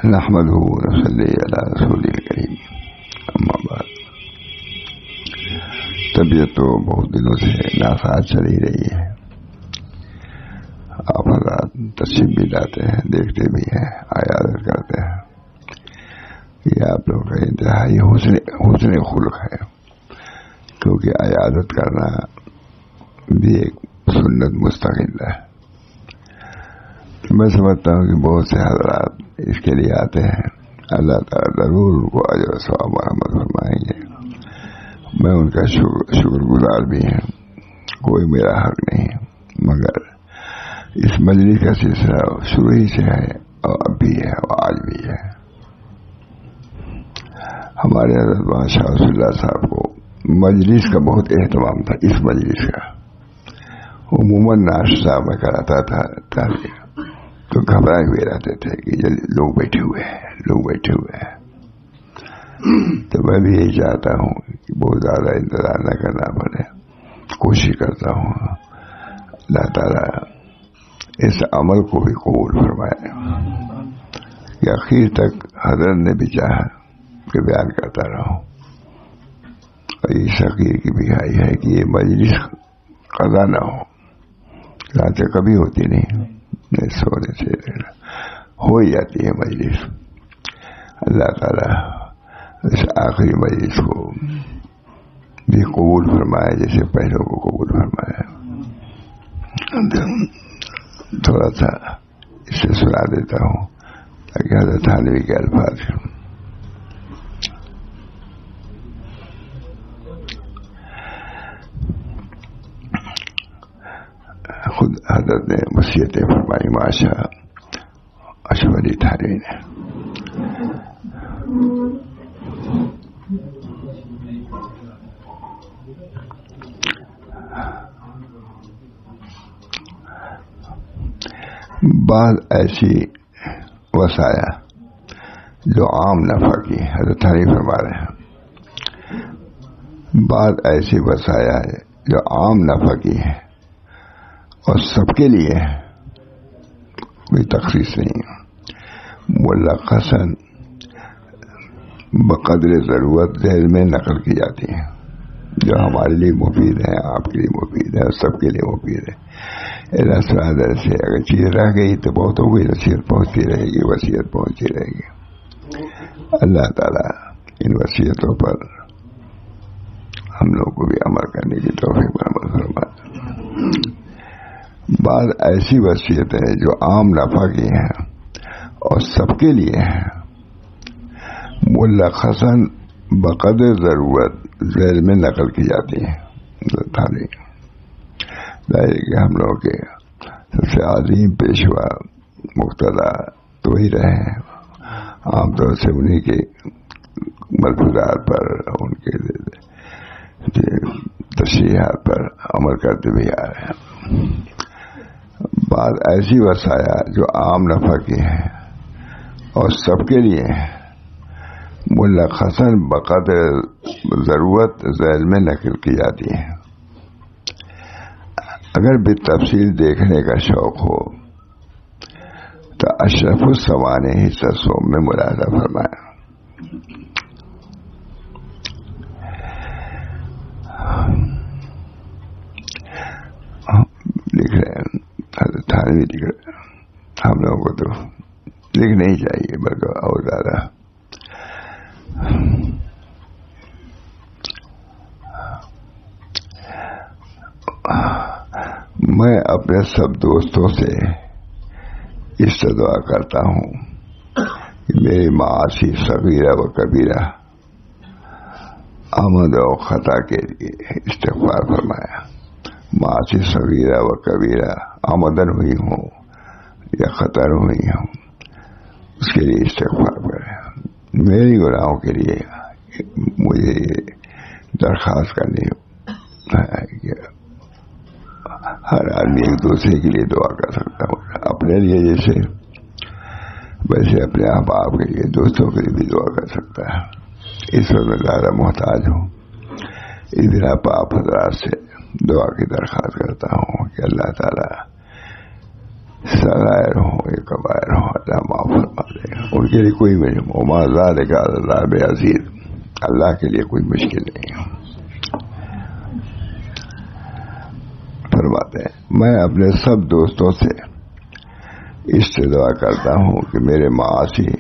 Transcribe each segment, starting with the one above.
نحمده ونصلي على رسوله الكريم اما بعد. طبیعت تو بہت دنوں سے ناساز چلی رہی ہے. آپ حضرات تشریف بھی لاتے ہیں، دیکھتے بھی ہیں، عیادت کرتے ہیں. یہ آپ لوگ کا انتہائی حسن خلق ہے، کیونکہ عیادت کرنا بھی ایک سنت مستقل ہے. میں سمجھتا ہوں کہ بہت سے حضرات اس کے لیے آتے ہیں. اللہ تعالیٰ ضرور ان کو اجر و ثواب مرحمت فرمائیں گے. میں ان کا شکر گزار بھی ہوں. کوئی میرا حق نہیں، مگر اس مجلس کا سلسلہ شروع ہی سے ہے اور اب بھی ہے اور آج بھی ہے. ہمارے حضرت مولانا شاہ رسول اللہ صاحب کو مجلس کا بہت اہتمام تھا. اس مجلس کا عموماً ناشتہ میں کراتا تھا تو گھبرائے ہوئے رہتے تھے کہ لوگ بیٹھے ہوئے ہیں. تو میں بھی یہی چاہتا ہوں کہ بہت زیادہ انتظار نہ کرنا پڑے. کوشش کرتا ہوں اللہ تعالیٰ اس عمل کو بھی قبول فرمائے کہ آخر تک حضرت نے بھی چاہا کہ بیان کرتا رہوں. اور یہ شقیر کی بھائی ہے کہ یہ مجلس قضا نہ ہو. چنانچہ کبھی ہوتی نہیں، سونے سے ہو ہی جاتی ہے مجلس. اللہ تعالیٰ اس آخری مجلس کو بھی قبول فرمائے جیسے پہلوں کو قبول فرمایا. تھوڑا سا اس سے سنا دیتا ہوں تاکہ حضرت تھانوی کے الفاظ خود حضرت نے وصیتیں فرمائی. معاشا اشرف علی تھانوی نے بعض ایسی وصایا جو عام نفع کی، حضرت تھانوی فرما رہے ہیں، بعض ایسی وصایا جو عام نفع کی ہے اور سب کے لیے کوئی تخصیص نہیں، ملخصاً بقدر ضرورت ذہن میں نقل کی جاتی ہیں، جو ہمارے لیے مفید ہے، آپ کے لیے مفید ہے اور سب کے لیے مفید ہے. رسادر سے اگر چیز رہ گئی تو بہت ہو گئی، وصیت پہنچتی رہے گی، وصیت پہنچتی رہے گی. اللہ تعالیٰ ان وصیتوں پر ہم لوگ کو بھی عمل کرنے کی توفیق عمل فرمائے. بعض ایسی وصیتیں جو عام نفع کی ہیں اور سب کے لیے ہیں، ملخصاً بقدر ضرورت ذیل میں نقل کی جاتی ہیں. کہ ہم لوگ کے سب سے عظیم پیشوا مقتدی تو ہی رہے ہیں. عام طور سے انہی کے ملفوظات پر، ان کے تشریحات پر عمل کرتے بھی آ رہے ہیں. بعض ایسی وصایا جو عام نفع کی ہیں اور سب کے لیے ہیں، ملخصاً بقدر ضرورت ذیل میں نقل کی جاتی ہیں. اگر بھی تفصیل دیکھنے کا شوق ہو تو اشرف السوانح حصہ سوم میں ملاحظہ فرمایا. لکھ رہے ہیں حضرت تھانوی، لکھ رہے ہیں. ہم لوگوں کو تو لکھنا ہی چاہیے بلکہ اور زیادہ. میں اپنے سب دوستوں سے اس دعا کرتا ہوں کہ میری معاصی صغیرہ و کبیرہ آمد و خطا کے لیے استغفار فرمایا. معاصی صغیرہ و کبیرہ آمدن ہوئی ہوں یا خطر ہوئی ہوں، اس کے لیے استغفار کریں. میری گناہوں کے لیے مجھے درخواست کرنی ہے کہ ہر آدمی ایک دوسرے کے لیے دعا کر سکتا ہے. اپنے لیے جیسے، ویسے اپنے احباب کے لیے، دوستوں کے لیے بھی دعا کر سکتا ہے. اس وقت میں زیادہ محتاج ہوں اس بنا آپ حضرات سے دعا کی درخواست کرتا ہوں کہ اللہ تعالیٰ سغائر ہوں یا کبائر ہوں اللہ معاف فرما دے. ان کے لیے کوئی وما ذالک علی اللہ بعزیز، اللہ کے لیے کوئی مشکل نہیں ہے. فرماتے ہیں میں اپنے سب دوستوں سے اس سے دعا کرتا ہوں کہ میرے معاصی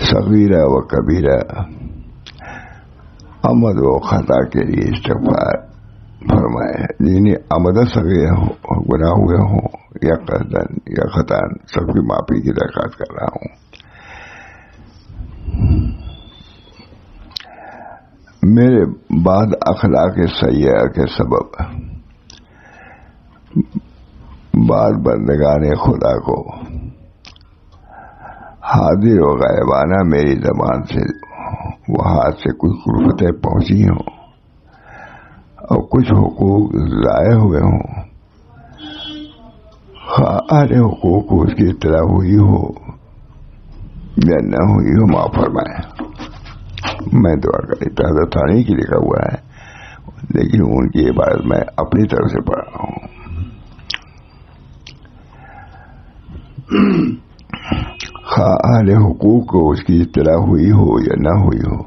صغیرہ و کبیرہ عمد و خطا کے لیے استغفار فرمائے. جنہیں عمد صغیرہ گناہ ہوئے ہوں یا قصدن یا خطاً سب کی معافی کی درخواست کر رہا ہوں. میرے بعد اخلاق سیئہ کے سبب بعض بندگان خدا کو حاضر و غائبانہ میری زبان سے وہ ہاتھ سے کچھ قربتیں پہنچی ہوں اور کچھ حقوق ضائع ہوئے ہوں. خواہ حقوق کو اس کی اطلاع ہوئی ہو یا نہ ہوئی ہو معاف فرمائے. میں دعا کرتا ہوں تھانے کی لکھا ہوا ہے لیکن ان کی عبادت میں اپنی طرف سے پڑھ رہا ہوں. خواہ حقوق کو اس کی اطلاع ہوئی ہو یا نہ ہوئی ہو،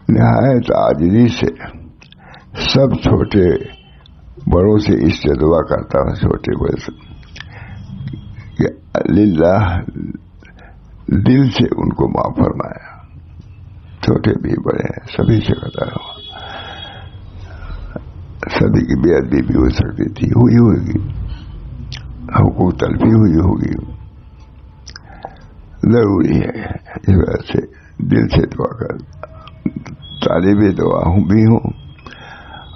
نہایت عاجزی سے سب چھوٹے بڑوں سے اس سے دعا کرتا ہوں، چھوٹے بڑے سے کہ للہ دل سے ان کو معاف فرمایا. چھوٹے بھی بڑے ہیں سبھی سے خطا ہو، سبھی کی بے ادبی بھی ہو سکتی تھی، ہوئی ہوگی، حقوق تلفی ہوئی ہوگی، ضروری ہے. اس وجہ سے دل سے دعا کر طالب دعا بھی ہوں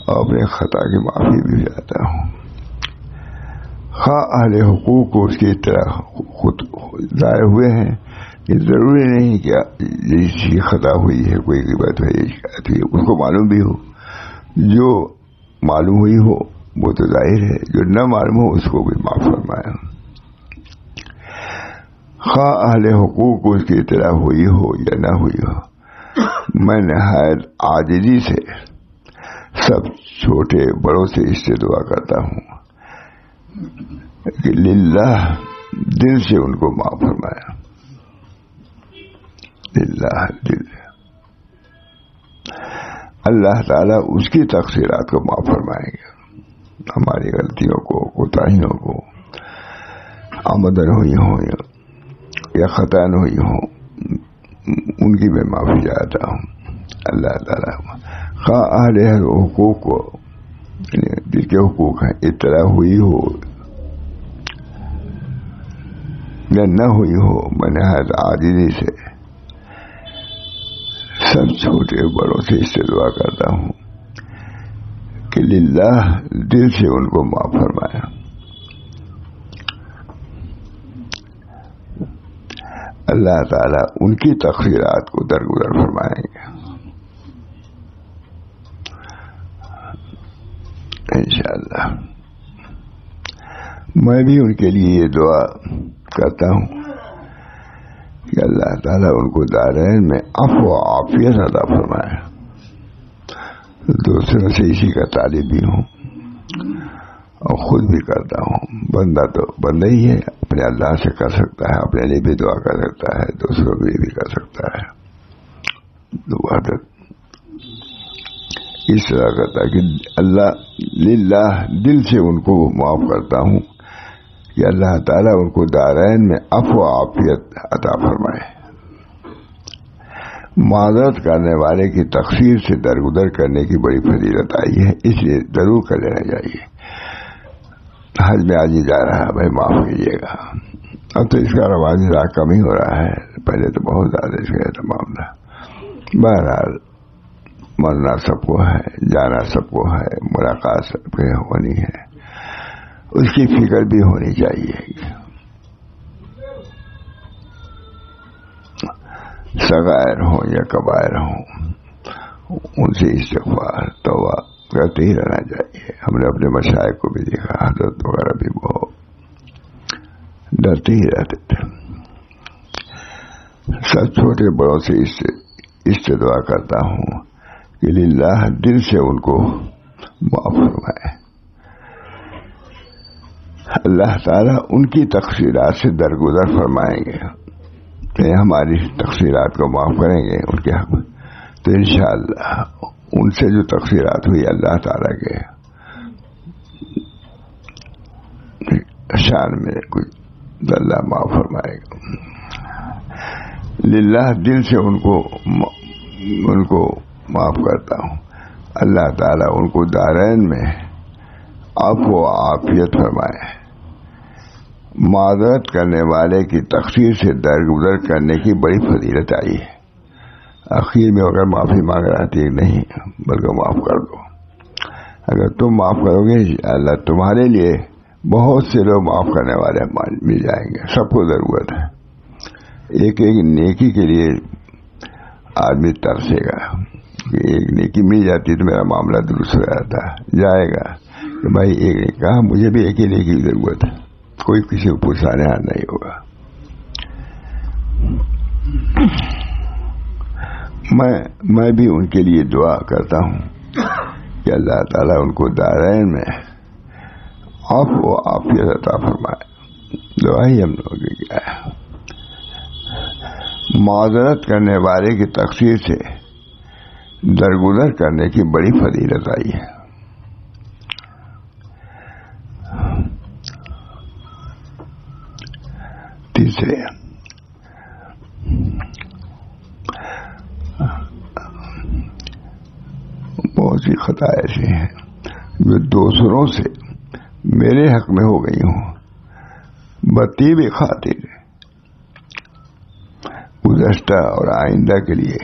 اور اپنے خطا کی معافی بھی چاہتا ہوں. خواہ اہل حقوق کو اس کی طرح خود ضائع ہوئے ہیں، یہ ضروری نہیں کہ جس کی خطا ہوئی ہے کوئی غیبت ہے شکایت ہوئی ہے اس کو معلوم بھی ہو. جو معلوم ہوئی ہو وہ تو ظاہر ہے، جو نہ معلوم ہو اس کو بھی معاف فرمایا. خواہ اہل حقوق کو اس کی اطلاع ہوئی ہو یا نہ ہوئی ہو، میں نہایت عاجزی سے سب چھوٹے بڑوں سے اس سے دعا کرتا ہوں کہ للہ دل سے ان کو معاف فرمایا. للہ دل اللہ تعالیٰ اس کی تقصیرات کو معاف فرمائیں گے. ہماری غلطیوں کو، کوتاہیوں کو، آمدن ہوئی ہوں یا خطاً ہوئی ہوں، ان کی میں معافی چاہتا ہوں. اللہ تعالیٰ خواہ اہل حقوق کو جن کے حقوق ہیں اطلاع ہوئی ہو یا نہ ہوئی ہو، میں نہایت عاجزی سے سب چھوٹے بڑوں سے اس سے دعا کرتا ہوں کہ للہ دل سے ان کو معاف فرمایا. اللہ تعالیٰ ان کی تقصیرات کو درگزر فرمائیں گے انشاءاللہ. میں بھی ان کے لیے یہ دعا کرتا ہوں کہ اللہ تعالیٰ ان کو دارین میں عفو و عافیت عطا فرمائے. دوسروں سے اسی کا طالب بھی ہوں اور خود بھی کرتا ہوں. بندہ تو بندہ ہی ہے، اپنے اللہ سے کر سکتا ہے، اپنے لیے بھی دعا کر سکتا ہے، دوسروں کے لیے بھی کر سکتا ہے. دعا اس طرح کرتا ہے کہ اللہ للہ دل سے ان کو معاف کرتا ہوں کہ اللہ تعالیٰ ان کو دارین میں عفو و عافیت عطا فرمائے. معذرت کرنے والے کی تقصیر سے درگزر کرنے کی بڑی فضیلت آئی ہے، اس لیے ضرور کر لینا چاہیے. حج میں آج ہی جا رہا ہے، بھائی معاف کیجیے گا. اب تو اس کا رواج کم ہی ہو رہا ہے، پہلے تو بہت زیادہ اس کا اہتمام تھا. بہرحال مرنا سب کو ہے، جانا سب کو ہے، ملاقات سب کو ہونی ہے، اس کی فکر بھی ہونی چاہیے. صغائر ہوں یا کبائر ہوں، ان سے استغفار توبہ کرتے ہی رہنا چاہیے. ہم نے اپنے مشائخ کو بھی دیکھا، حضرت وغیرہ بھی بہت ڈرتے ہی رہتے تھے. سب چھوٹے بڑوں سے اس سے دعا کرتا ہوں کہ للہ دل سے ان کو معاف فرمائے. اللہ تعالیٰ ان کی تقصیرات سے درگزر فرمائیں گے کہ ہماری تقصیرات کو معاف کریں گے ان کے حق میں. تو انشاءاللہ ان سے جو تقصیرات ہوئی اللہ تعالیٰ کے شان میں کچھ اللہ معاف فرمائے گا. للہ دل سے ان کو معاف کرتا ہوں. اللہ تعالیٰ ان کو دارین میں عفو و عافیت فرمائے. معذرت کرنے والے کی تقصیر سے درگزر کرنے کی بڑی فضیلت آئی ہے. آخر میں اگر معافی مانگ رہا تھی نہیں بلکہ معاف کر دو. اگر تم معاف کرو گے اللہ تمہارے لیے بہت سے لوگ معاف کرنے والے مل جائیں گے. سب کو ضرورت ہے. ایک ایک نیکی کے لیے آدمی ترسے گا کہ ایک نیکی مل جاتی تو میرا معاملہ درست ہو جاتا. جائے گا کہ بھائی ایک نے کہا مجھے بھی ایک ہی نیکی کی ضرورت ہے. کوئی کسی کو پوچھانے ہاتھ نہیں ہوگا. میں بھی ان کے لیے دعا کرتا ہوں کہ اللہ تعالیٰ ان کو دارین میں عفو و عافیت عطا فرمائے. دعا ہی ہم لوگوں کی کیا ہے. معذرت کرنے والے کی تقصیر سے درگزر کرنے کی بڑی فضیلت آئی ہے. تیسرے بہت سی خطا ایسی ہیں جو دوسروں سے میرے حق میں ہو گئی ہوں. بطیب خاطر گزشتہ اور آئندہ کے لیے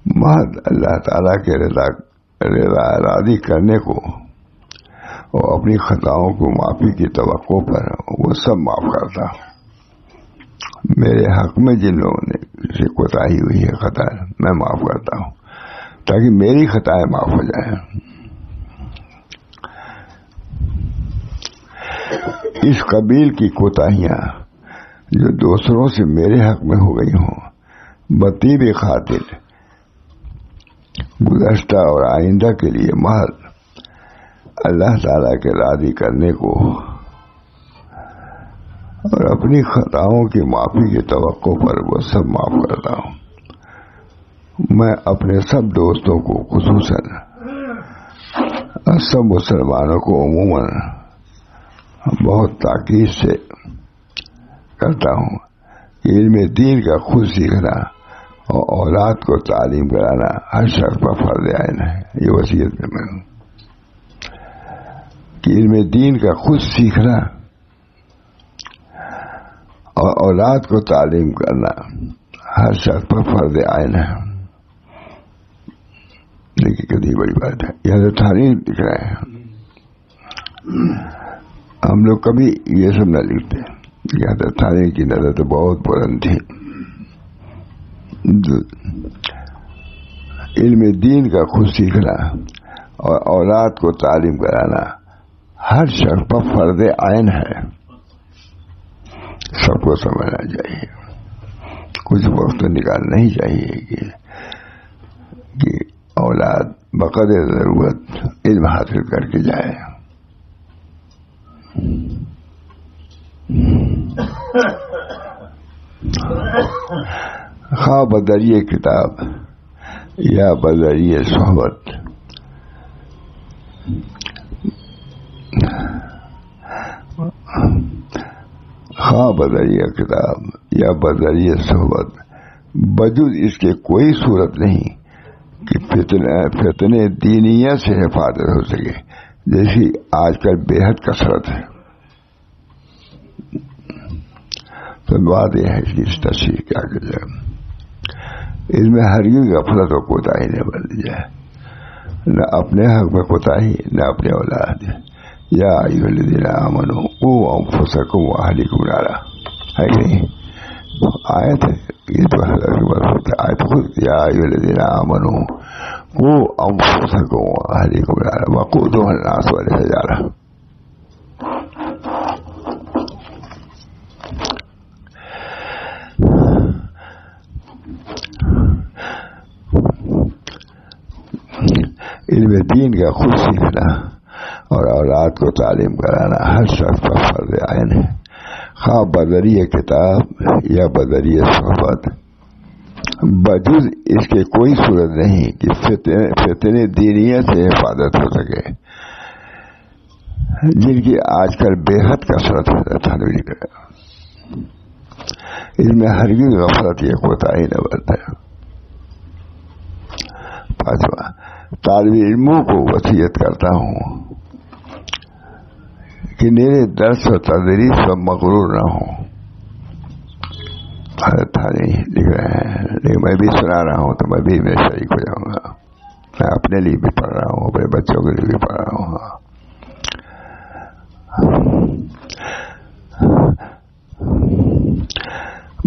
محض اللہ تعالیٰ کے رضا راضی کرنے کو اور اپنی خطاؤں کو معافی کی توقع پر وہ سب معاف کرتا ہوں. میرے حق میں جن لوگوں نے سے کوتاہی ہوئی ہے خطا میں معاف کرتا ہوں تاکہ میری خطائیں معاف ہو جائیں. اس قبیل کی کوتاہیاں جو دوسروں سے میرے حق میں ہو گئی ہوں بطیب خاطر گزشتہ اور آئندہ کے لیے محض اللہ تعالیٰ کے راضی کرنے کو اور اپنی خطاؤں کی معافی کی توقع پر وہ سب معاف کرتا ہوں. میں اپنے سب دوستوں کو خصوصاً سب مسلمانوں کو عموماً بہت تاکید سے کرتا ہوں کہ علم دین کا خود سیکھنا اور اولاد کو تعلیم کرانا ہر شخص پر فرض عین ہے. یہ وصیت میں ہوں کہ علم دین کا خود سیکھنا اور اولاد کو تعلیم کرنا ہر شخص پر فرض عین ہے. لیکن کتنی بڑی بات ہے. یہ تاریخ دکھ رہے ہیں. ہم لوگ کبھی یہ سب نہ لکھتے. یہ تاریخ کی نظر تو بہت بلند تھی. علم دین کا خود سیکھنا اور اولاد کو تعلیم کرانا ہر شخص پر فرض عین ہے. سب کو سمجھنا چاہیے. کچھ وقت نکالنا ہی چاہیے کہ اولاد بقدر ضرورت علم حاصل کر کے جائے. خواہ بذریعہ کتاب یا بذریعہ صحبت خواہ بذریعہ کتاب یا بذریعہ صحبت بجز اس کے کوئی صورت نہیں کہ فتنے دینیہ سے حفاظت ہو سکے جیسی آج کل بے حد کثرت ہے. تو بات یہ ہے اس کی تشریح کیا کی جائے. اس میں ہرگز غفلت و کوتاہی نہ برتی جائے. نہ اپنے حق میں کوتاہی نہ اپنے اولاد. یا ایھا الذین آمنوا قوا انفسکم واہلیکم نارا ہے نہیں آیت ہے. یہ تو آیت خود یا ایھا الذین آمنوا قوا انفسکم واہلیکم نارا وقودها الناس والحجارہ. علم دین کا خود سیکھنا اور اولاد کو تعلیم کرانا ہر شخص کا فرض عین ہے، خواہ بذریعہ کتاب یا بذریعہ صحبت۔ بجز اس کے کوئی صورت نہیں کہ فتنے دینیہ سے حفاظت ہو سکے، جن کی آج کل بے حد کثرت ہے۔ اس میں ہرگز غفلت یا کوتاہی نہ برتے۔ پانچواں، طالب علموں کو وصیت کرتا ہوں کہ میرے درس و تدریس پر مغرور نہ ہوں۔ حضرت تھانی لکھ رہے ہیں، لیکن میں بھی سنا رہا ہوں تو میں بھی شریک ہو جاؤں گا۔ میں اپنے لیے بھی پڑھ رہا ہوں، اپنے بچوں کے لیے بھی پڑھ رہا ہوں۔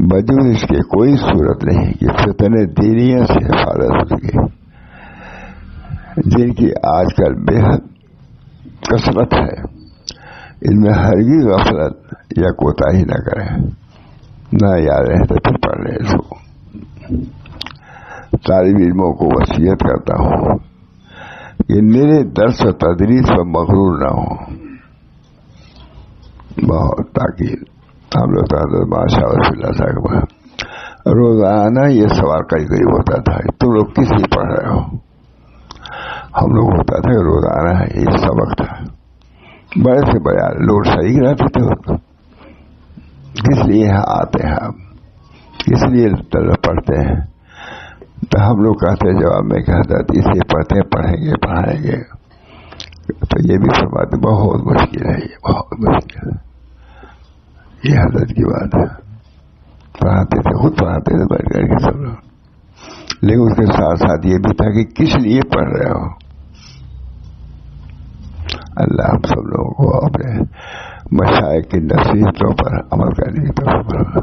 بجز اس کے کوئی صورت نہیں کہ فتنے دینیہ سے حفاظت ہو سکے، جن کی آج کل بے حد کثرت ہے۔ ان میں ہرگز غفلت یا کوتاہی نہ کریں، نہ یاد رہتے پھر پڑھ لیں اس کو۔ طالب علموں کو وصیت کرتا ہوں کہ میرے درس و تدریس پر مغرور نہ ہوں۔ بہت تاکید ہم لوگ ماشاء اللہ صاحب روزانہ یہ سوال قریب ہوتا تھا، تم لوگ کس لیے پڑھ رہے ہو؟ ہم لوگ ہوتا تھا کہ روزانہ یہ سبق تھا، بڑے سے بڑے لوگ صحیح رہتے تھے، کس لیے آتے ہیں آپ، کس لیے پڑھتے ہیں؟ تو ہم لوگ کہتے جواب میں کہ حضرت اس لیے پڑھتے ہیں، پڑھیں گے پڑھائیں گے۔ تو یہ بھی فرماتے بہت مشکل ہے، یہ بہت مشکل ہے، یہ حضرت کی بات ہے۔ پڑھاتے تھے، خود پڑھاتے تھے بیٹھ کر کے سب لوگ، لیکن اس کے ساتھ ساتھ یہ بھی تھا کہ کس لیے پڑھ رہے ہو۔ اللہ ہم سب لوگوں کو اپنے مشائخ کی نصیحتوں پر عمل کرنے کی توفیق عطا۔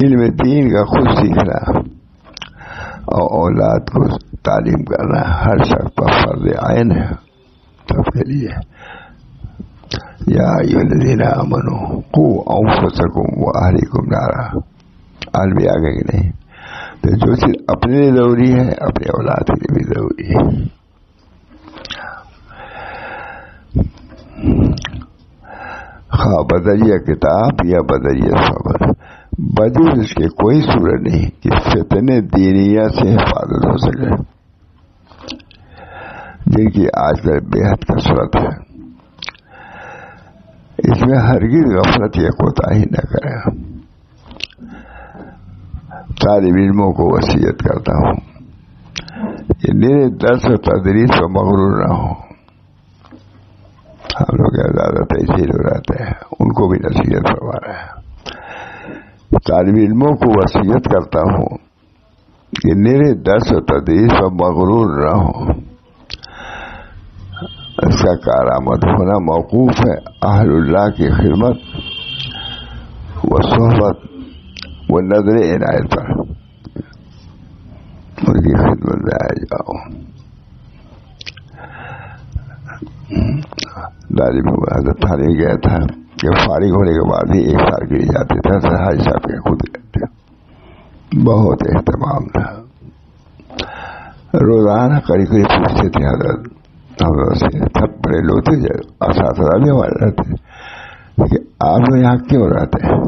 علم دین کا خود سیکھنا اور اولاد کو تعلیم کرنا ہر شخص پر فرض عین ہے سب کے لیے۔ یا ایھا الذین آمنوا قوا انفسکم واہلیکم نارا، آج بھی آگے کہ نہیں؟ تو جو چیز اپنے لیے ضروری ہے اپنے اولاد کے لیے بھی ضروری ہے۔ خواہ بذریعہ کتاب یا بذریعہ صحبت، بجز اس کے کوئی صورت نہیں کہ فتنے دینیہ سے حفاظت ہو سکے، جن کی آج کل بے حد کثرت ہے۔ اس میں ہرگز غفلت یا کوتاہی نہ کریں۔ طالب علموں کو وصیت کرتا ہوں کہ میرے درس و تدریس پر مغرور نہ ہوں۔ ہم لوگ زیادہ تحصیل ہو رہتے ہیں، ان کو بھی نصیحت فرما رہے ہیں۔ طالب علموں کو وصیت کرتا ہوں کہ میرے درس و تدریس پر مغرور نہ ہوں۔ اس کا کارآمد ہونا موقوف ہے اہل اللہ کی خدمت و صحبت و نظر عنایت پر، ان کی خدمت میں آئے جاؤ۔ حضرت تھانے گیا تھا کہ فارغ ہونے کے بعد ہی 1 سال کے لیے جاتے تھے، حاجی صاحب کے خود گئے تھے، بہت اہتمام تھا۔ روزانہ قریب پوچھتے تھے حضرت ہم لوگ سے، سب بڑے لوگ تھے، اساتذہ بھی ہمارے رہتے کہ آپ لوگ یہاں کیوں رہتے ہیں؟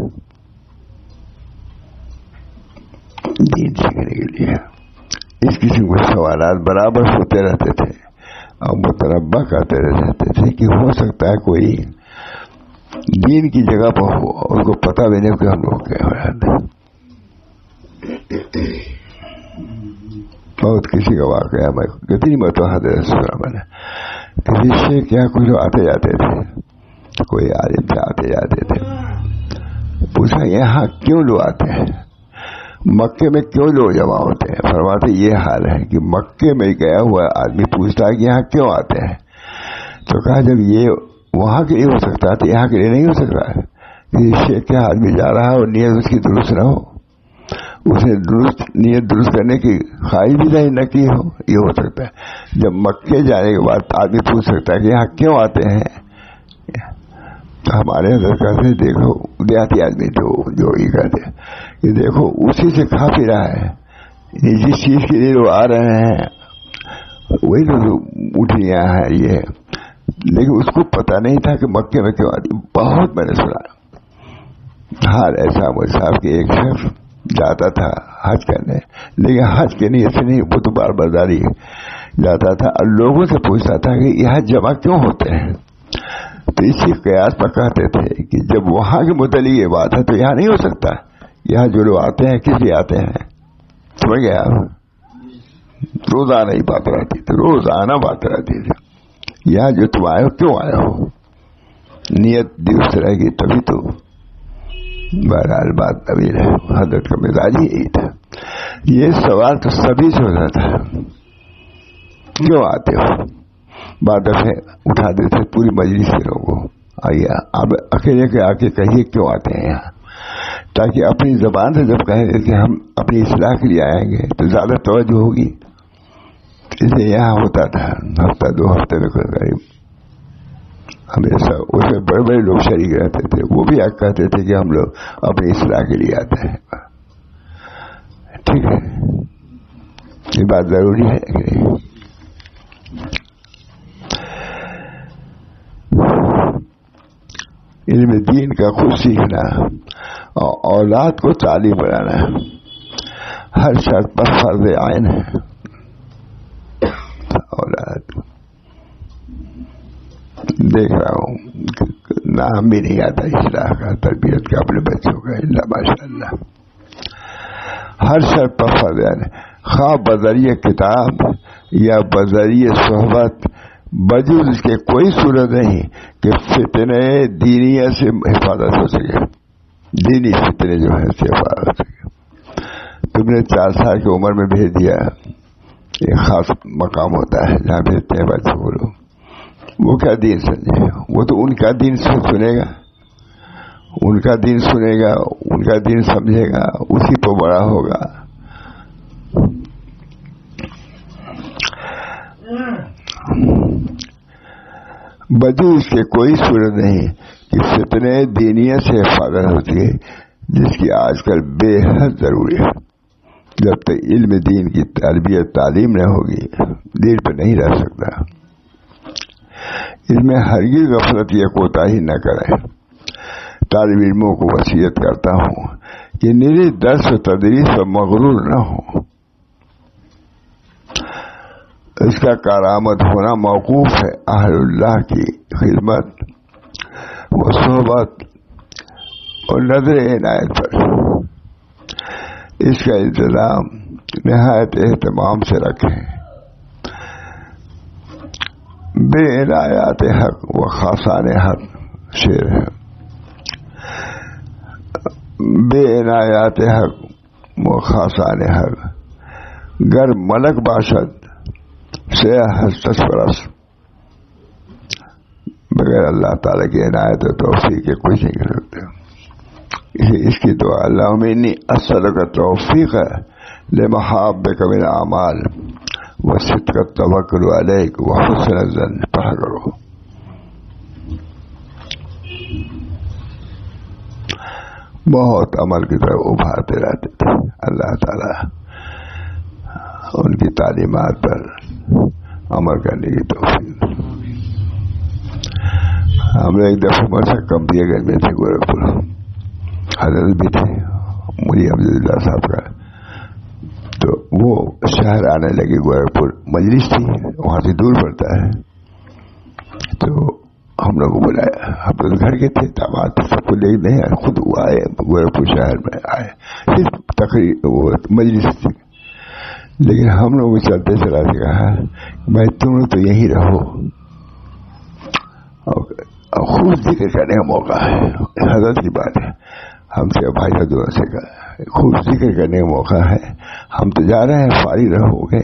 دین سیکھنے کے لیے۔ اس قسم کے سوالات برابر ہوتے رہتے تھے اور متنبہ کرتے رہتے تھے کہ ہو سکتا ہے کوئی دین کی جگہ پر ہو اور اس کو پتہ بھی نہیں کہ ہم لوگ کیا ہو رہے ہیں۔ بہت کسی کا واقعہ میں کتنی مرتبہ حضرت سنا میں نے، کسی سے کیا کچھ لوگ آتے جاتے تھے، کوئی عالم سے آتے جاتے تھے، پوچھا یہاں کیوں لوگ آتے ہیں، مکے میں کیوں لوگ جمع ہوتے ہیں؟ فرماتے یہ حال ہے کہ مکے میں گیا ہوا آدمی پوچھتا ہے کہ یہاں کیوں آتے ہیں، تو کہا جب یہ وہاں کے لیے ہو سکتا ہے تو یہاں کے لیے نہیں ہو سکتا ہے۔ شیخ کیا آدمی جا رہا ہے اور نیت اس کی درست نہ ہو، اس نے نیت درست کرنے کی خواہش بھی نہ کی ہو، یہ ہو سکتا ہے۔ جب مکے جانے کے بعد آدمی پوچھ سکتا ہے کہ یہاں کیوں آتے ہیں، ہمارے حضرت کہتے دیکھو دیہاتی آدمی تو جو یہ کہتے کہ دیکھو اسی سے کھا پی رہا ہے، جس چیز کے لیے وہ آ رہے ہیں وہی تو اٹھیاں ہیں یہ، لیکن اس کو پتا نہیں تھا کہ مکے میں کیوں آتی. بہت میں نے سنا. ہاں ایسا مجھ صاحب کہ ایک شخص جاتا تھا حج کرنے، لیکن حج کے نیت سے نہیں، وہ تو بار بازاری جاتا تھا اور لوگوں سے پوچھتا تھا کہ یہاں جمع کیوں ہوتے ہیں. تو اسی قیاس پر کہتے تھے کہ جب وہاں کے متعلق یہ بات ہے تو یہاں نہیں ہو سکتا. یہاں جو لوگ آتے ہیں کس لیے آتے ہیں؟ سمجھ گئے آپ؟ روزانہ ہی بات رہتی تھی، روزانہ بات رہتی تھی. یہاں جو تم آئے ہو کیوں آئے ہو، نیت درست رہے گی تبھی تو. بہرحال بات طویل ہے. حضرت کا مزاج ہی یہی تھا. یہ سوال تو سبھی سے ہوتا تھا، کیوں آتے ہو؟ بعد دفعہ اٹھا دیتے پوری مجلس کے لوگوں کو، آئیے اب اکیلے کے آ کے کہیے کیوں آتے ہیں یہاں، تاکہ اپنی زبان سے جب کہیں کہ ہم اپنی اصلاح کے لیے آئیں گے تو زیادہ توجہ ہوگی. اس لیے یہاں ہوتا تھا ہفتہ 2 ہفتے میں قریب ہمیشہ. اس میں بڑے بڑے لوگ شریک رہتے تھے، وہ بھی کہتے تھے کہ ہم لوگ اپنی اصلاح کے لیے آتے ہیں. ٹھیک ہے، یہ بات ضروری ہے کہ نہیں؟ علم دین کا خود سیکھنا اور اولاد کو تعلیم بنانا ہر شرط پر فرض عین ہے. اولاد دیکھ رہا ہوں نام بھی نہیں آتا اصلاح کا، تربیت کا اپنے بچوں کا، اللہ ماشاء اللہ. ہر شرط پر فرض عین ہے، خواہ بذریعہ کتاب یا بذریعہ صحبت، بجز اس کے کوئی صورت نہیں کہ فتنے دینیہ سے حفاظت ہو سکے. دینی فتنے جو ہے سے حفاظت ہو سکے. تم نے 4 سال کی عمر میں بھیج دیا، ایک خاص مقام ہوتا ہے جہاں بھیجتے ہیں بچوں کو لوگ، وہ کیا دین سمجھے؟ وہ تو ان کا دین سنے گا، ان کا دین سنے گا، ان کا دین سمجھے گا، اسی پہ بڑا ہوگا. بدو اس کے کوئی صورت نہیں کہ فتنے دینیہ سے حفاظت ہوتی ہے، جس کی آج کل بے حد ضروری ہے. جب تک علم دین کی تربیت تعلیم نہ ہوگی دین پہ نہیں رہ سکتا. اس میں ہرگز غفلت یا کوتاہی نہ کریں. طالب علموں کو وصیت کرتا ہوں کہ میری درس و تدریس پر مغرور نہ ہو. اس کا کارآمد ہونا موقوف ہے اہل اللہ کی خدمت و صحبت اور نظر عنایت پر. اس کا انتظام نہایت اہتمام سے رکھیں. بے عنایات حق و خاصان حق شعر ہے. بے عنایات حق و خاصان حق گر ملک باشد سے ہستس پرس. بغیر اللہ تعالیٰ کی عنایت و توفیق کے کچھ نہیں کر سکتے. اس کی دعا اللہم انی اسألک توفیق لمحابک من اعمال وصدق التوکل علیک وحسن الظن پڑھا کرو. بہت عمل کی طرف ابھارتے رہتے تھے. اللہ تعالیٰ ان کی تعلیمات پر عمل کرنے کی توفیق. ہم ایک دفعہ مرسا کمپیا گنج میں تھے گورکھپور، حضرت بھی تھے مجھے عبداللہ صاحب کا. تو وہ شہر آنے لگے، گورکھپور مجلس تھی، وہاں سے دور پڑتا ہے. تو ہم لوگ کو بلایا، ہم لوگ گھر کے تھے، داماد سب کو لے نہیں آئے، خود وہ آئے گورکھپور شہر میں آئے، صرف تقریر وہ مجلس تھی. لیکن ہم لوگ چلتے چلاتے کہا بھائی تم لوگ تو یہیں رہو، خوب ذکر کرنے کا موقع ہے. حضرت کی بات ہے، ہم سے بھائی حضور سے کہا خوب ذکر کرنے کا موقع ہے، ہم تو جا رہے ہیں، فارغ رہو گے،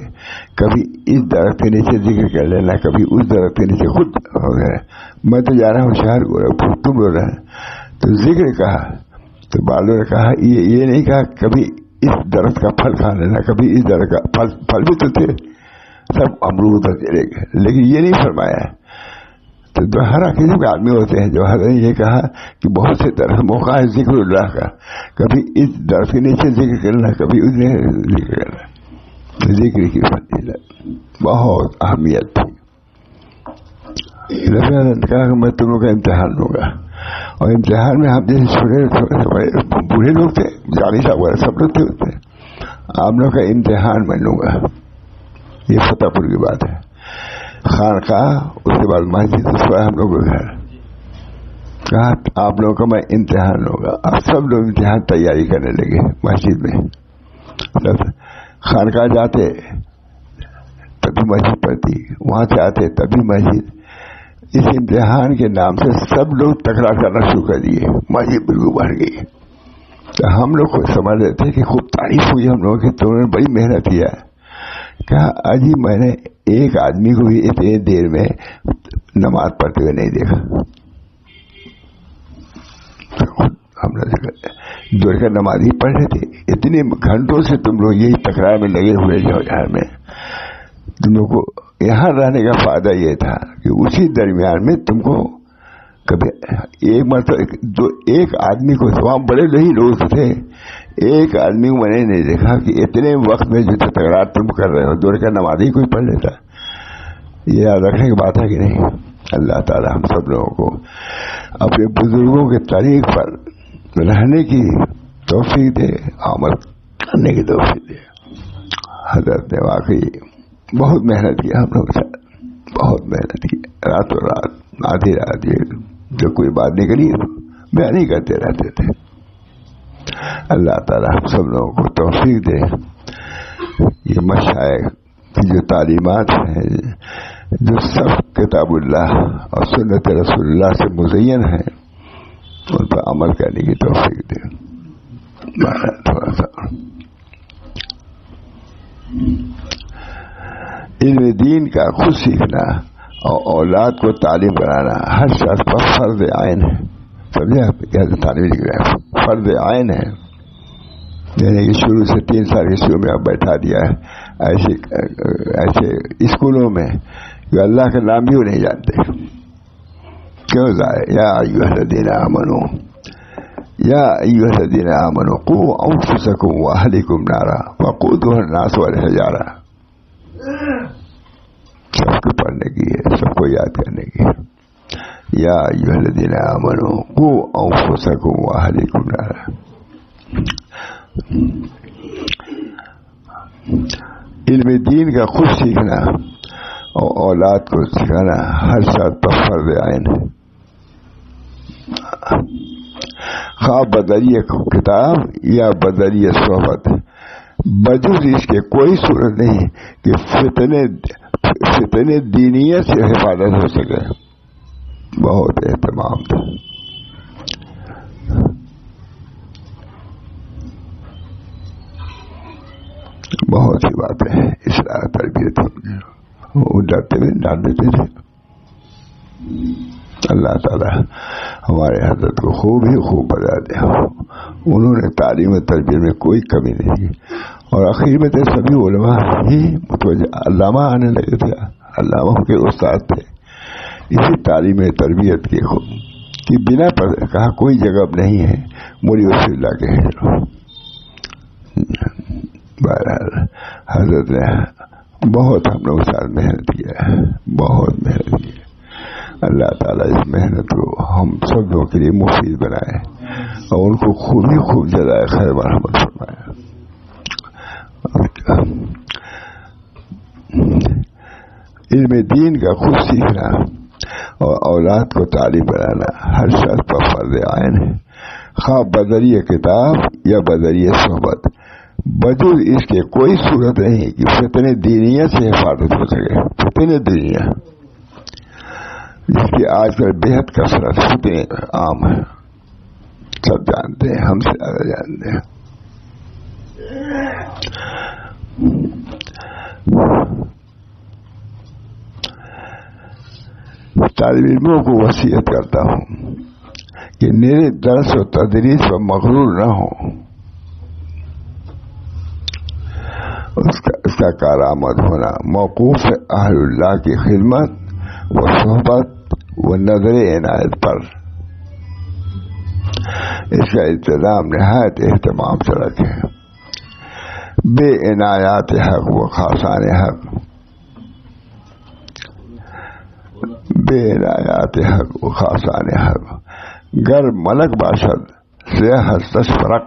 کبھی اس درخت کے نیچے ذکر کر لینا، کبھی اس درخت کے نیچے خود ہو گئے. میں تو جا رہا ہوں شہر گورکھپور، تم لوگ رہے تو ذکر کہا. تو بالوں نے کہا یہ نہیں کہا کبھی اس درخت کا پھل کھا لینا، کبھی اس درخت کا پھل بھی تو تھے سب امرود چلے گئے، لیکن یہ نہیں فرمایا تو جو ہر عقیدے کے آدمی ہوتے ہیں، جو حضرت نے یہ کہا کہ بہت سے طرح موقع ہے ذکر اللہ کا، کبھی اس درس کے نیچے ذکر کرنا، کبھی اس نے ذکر کرنا، ذکر کی فضیلت بہت اہمیت تھی۔ رفیع نے کہا کہ میں تم لوگ کا امتحان لوں گا، اور امتحان میں آپ جیسے چھوٹے بوڑھے لوگ تھے، جالی صاحب وغیرہ سب لوگ تھے، آپ لوگ کا امتحان میں لوں گا۔ یہ فتح پور کی بات ہے۔ خانقاہ، اس کے بعد مسجد، اس کے بعد ہم لوگ کا گھر۔ کہا آپ لوگوں کا میں امتحان لوں گا۔ اب سب لوگ امتحان تیاری کرنے لگے مسجد میں، خانقاہ جاتے تبھی مسجد پڑتی، وہاں سے آتے تبھی مسجد۔ اس امتحان کے نام سے سب لوگ تکرار کرنا شروع کر دیے، مسجد بالکل بڑھ گئی۔ تو ہم لوگ خود سمجھ رہے تھے کہ خوب تعریف ہوئی ہم لوگوں کی، تو انہوں نے بڑی محنت کیا ہے۔ کہا اجی میں نے ایک آدمی کو بھی اتنی دیر میں نماز پڑھتے ہوئے نہیں دیکھا۔ ہم نے دور کا نماز ہی پڑھ رہے تھے، اتنے گھنٹوں سے تم لوگ یہی تکرار میں لگے ہوئے جو گھر میں۔ تم لوگ کو یہاں رہنے کا فائدہ یہ تھا کہ اسی درمیان میں تم کو کبھی ایک مرتبہ جو ایک آدمی کو، وہاں بڑے ہی لوگ تھے، ایک آدمی کو میں نے نہیں دیکھا کہ اتنے وقت میں جو تکرار تم کر رہے ہو، دور کا نماز ہی کوئی پڑھ لیتا۔ یہ یاد رکھنے کی بات ہے کہ نہیں؟ اللہ تعالی ہم سب لوگوں کو اپنے بزرگوں کے طریق پر رہنے کی توفیق دے، عمل کرنے کی توفیق دے۔ حضرت نے واقعی بہت محنت کی، ہم لوگ بہت محنت کی، راتوں رات، آدھی رات، جو کوئی بات نکلی بیان ہی کرتے رہتے تھے۔ اللہ تعالی ہم سب لوگوں کو توفیق دے، یہ مشائخ کی جو تعلیمات ہیں، جو سب کتاب اللہ اور سنت رسول اللہ سے مزین ہیں، ان پر عمل کرنے کی توفیق دے۔ تھوڑا سا علم دین کا خود سیکھنا اور اولاد کو تعلیم کرانا ہر شخص پر فرض عین ہے۔ سمجھے آپ؟ کیا تعلیم لکھ رہے ہیں، فرض عین ہے، یعنی کہ شروع سے 3 سال کے شروع میں آپ بیٹھا دیا ہے ایسے اسکولوں میں جو اللہ کا نام بھی وہ نہیں جانتے۔ کیوں ضائع؟ یا ایھا الذین آمنوا، یا ایھا الذین آمنوا قوا انفسکم واہلکم نارا وقودھا الناس والحجارہ۔ سب کو پڑھنے کی ہے، سب کو یاد کرنے کی ہے۔ یا ایھا الذین آمنوا قوا انفسکم واہلکم نارا۔ علم دین کا خود سیکھنا اور اولاد کو سکھانا ہر شخص پر فرض عین ہے، خواہ بدریہ کتاب یا بدریہ صحبت، بجز اس کے کوئی صورت نہیں کہ فتنے دینیت سے حفاظت ہو سکے۔ بہت اہتمام تھا۔ بہت سی باتیں ہیں، اصلاح تربیت وہ ڈرتے ہوئے ڈال دیتے تھے۔ اللہ تعالی ہمارے حضرت کو خوب ہی خوب بتا دے، انہوں نے تعلیم و تربیت میں کوئی کمی نہیں کی، اور آخر میں تو سبھی علماء ہی متوجہ، علامہ آنے لگے تھے، علامہ کے استاد تھے۔ اسی تعلیم تربیت کی بنا پر کہا کوئی جگہ نہیں ہے مولی وسیع اللہ کے ہیں۔ بہرحال حضرت نے بہت ہم لوگ ساتھ محنت کیا ہے، بہت محنت کی ہے۔ اللہ تعالیٰ اس محنت کو ہم سب لوگوں کے لیے مفید بنائے اور ان کو خوب ہی خوب جزائے خیر مرحمت فرمائے۔ علم دین کا خود سیکھنا اور اولاد کو تعلیم بنانا ہر شخص پر فرض عین ہے، خواہ بذریعہ کتاب یا بذریعہ صحبت، بجز اس کے کوئی صورت نہیں کہ فتنے دینیہ سے حفاظت ہو سکے۔ فتنے دینیہ جس کی آج کل بےحد کثرت، فتنے عام ہے، سب جانتے ہیں، ہم سے زیادہ جانتے ہیں۔ طالب علموں کو وصیت کرتا ہوں کہ میرے درس و تدریس پر مغرور نہ ہو، اس کا کارآمد ہونا موقوف ہے اہل اللہ کی خدمت و صحبت وہ نظر عنایت پر اس کا انتظام نہایت اہتمام سے رکھیں. بے عنایات حق و خاصان حق، بے عنایات حق و خاصان حق گر ملک باشد سے ہستش فرق.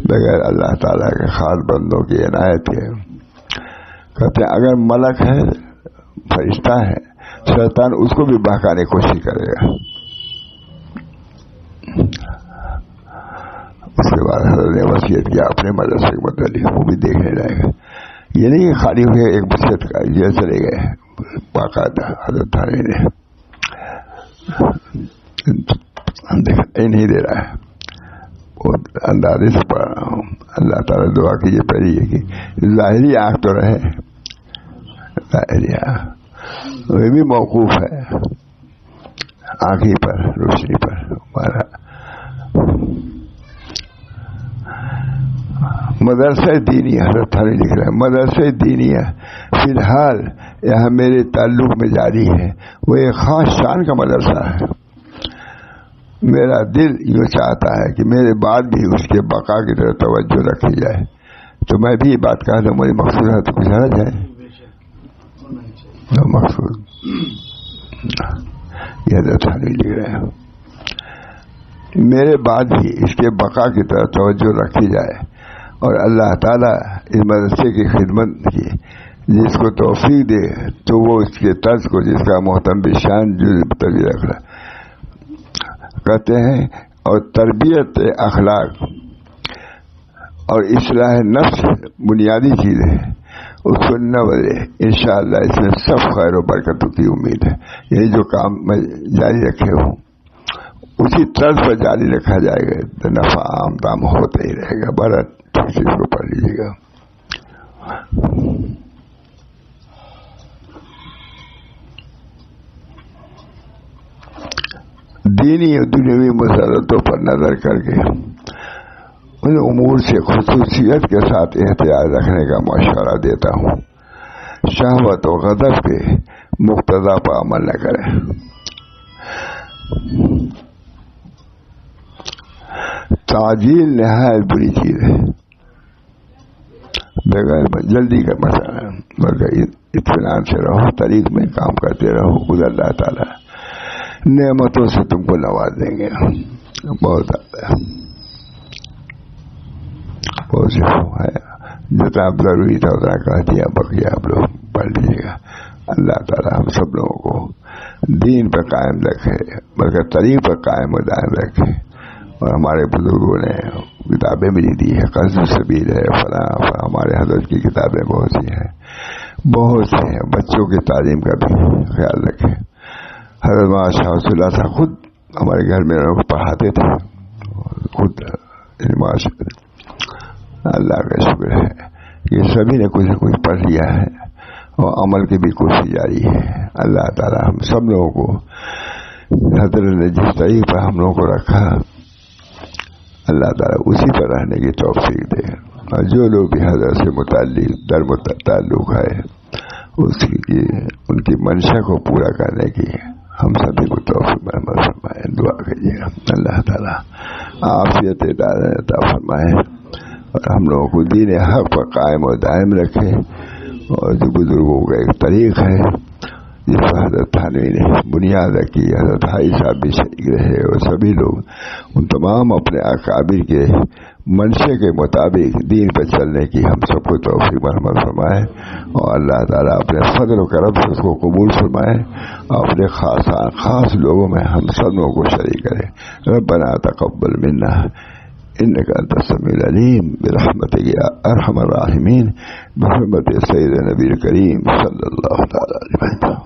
بغیر اللہ تعالیٰ کے خاص بندوں کی عنایت کے کہتے ہیں اگر ملک ہے، فرشتہ ہے، شیطان اس کو بھی بہکانے کی کوشش کرے گا. اس کے بعد حضرت نے وصیت کیا اپنے مدرسے کے متعلق، وہ بھی دیکھنے جائے گا. یہ نہیں کہ خالی ہوئے ایک وصیت کا یہ چلے گئے. باقاعدہ حضرت تھانے نے نہیں دے رہا ہے، وہ اندازے سے پڑھ رہا ہوں. اللہ تعالیٰ دعا کیجیے پہلی ہے کہ ظاہری آنکھ تو رہے، ظاہری آنکھ وہ بھی موقوف ہے آنکھی پر، روشنی پر. ہمارا مدرسہ دینی حضرت تھانے لکھ رہے ہیں مدرسہ دینیہ فی الحال یہاں میرے تعلق میں جاری ہے. وہ ایک خاص شان کا مدرسہ ہے. میرا دل یوں چاہتا ہے کہ میرے بعد بھی اس کے بقا کی طرف توجہ رکھی جائے. تو میں بھی یہ بات کہا تھا مجھے مقصود ہے تو کچھ نہ جائے تو مقصود یہ حضرت تھانے لکھ رہے ہیں میرے بعد بھی اس کے بقا کی طرف توجہ رکھی جائے اور اللہ تعالیٰ اس مدرسے کی خدمت کی جس کو توفیق دے تو وہ اس کے طرز کو جس کا محتم بشان جو تربیت رکھنا کہتے ہیں اور تربیت اخلاق اور اصلاح نفس بنیادی چیزیں ہیں. اس کو نہ بدلے انشاءاللہ اس میں سب خیر و برکتوں کی امید ہے. یہ جو کام میں جاری رکھے ہوں اسی طرز پر جاری رکھا جائے گا تو نفع عام دام ہوتا ہی رہے گا. بڑا ٹھیک سے اس کو پڑھ لیجیے گا. دینی اور دنیاوی مسلطوں پر نظر کر کے ان امور سے خصوصیت کے ساتھ احتیاط رکھنے کا مشورہ دیتا ہوں. شہوت و غضب کے مقتضا پر عمل نہ کریں. تعجیل نہایت بری چیز ہے. بغیر جلدی کا مسئلہ ہے بلکہ اطمینان سے رہو، طریق میں کام کرتے رہو. خود اللہ تعالیٰ نعمتوں سے تم کو نواز دیں گے. بہت زیادہ بہت سے ہے جتنا ضروری تھا اتنا کہہ دیا، باقی آپ لوگ پڑھ لیجیے گا. اللہ تعالیٰ ہم سب لوگوں کو دین پر قائم رکھے بلکہ طریق پر قائم و دائم رکھے. اور ہمارے بزرگوں نے کتابیں بھی دی ہے، قصد سبیل ہے، فلاں ہمارے حضرت کی کتابیں بہت سی ہیں، بہت سی ہیں. بچوں کی تعلیم کا بھی خیال رکھیں. حضرت شاہ رسول اللہ صاحب خود ہمارے گھر میں پڑھاتے تھے خود. اللہ کا شکر ہے کہ سبھی نے کچھ نہ کچھ پڑھ لیا ہے اور عمل کی بھی کوشش جاری ہے. اللہ تعالیٰ ہم سب لوگوں کو حضرت نے جس طریقے پر ہم لوگوں کو رکھا اللہ تعالیٰ اسی پر رہنے کی توفیق دے. اور جو لوگ بھی حضرت سے متعلق تعلق ہے ان کی منشا کو پورا کرنے کی ہم سبھی کو توفیق فرمائے. دعا کیجیے اللہ تعالیٰ عافیت عطا فرمائے اور ہم لوگوں کو دین حق پر قائم و دائم رکھے. اور جو بزرگوں کا ایک طریق ہے جس پر حضرت تھانوی نے بنیاد رکھی، حضرت حاجی صاحب بھی شریک رہے اور سبھی لوگ ان تمام اپنے اکابر کے منشے کے مطابق دین پر چلنے کی ہم سب کو توفیق مرحمت فرمائے. اور اللہ تعالیٰ اپنے فضل و کرم سے اس کو قبول فرمائے اور اپنے خاص لوگوں میں ہم سب لوگوں کو شریک کرے. ربنا تقبل منا انك انت السميع العليم برحمتك يا ارحم الراحمين بحرمة سيد النبي الكريم صلى الله تعالى عليه وسلم.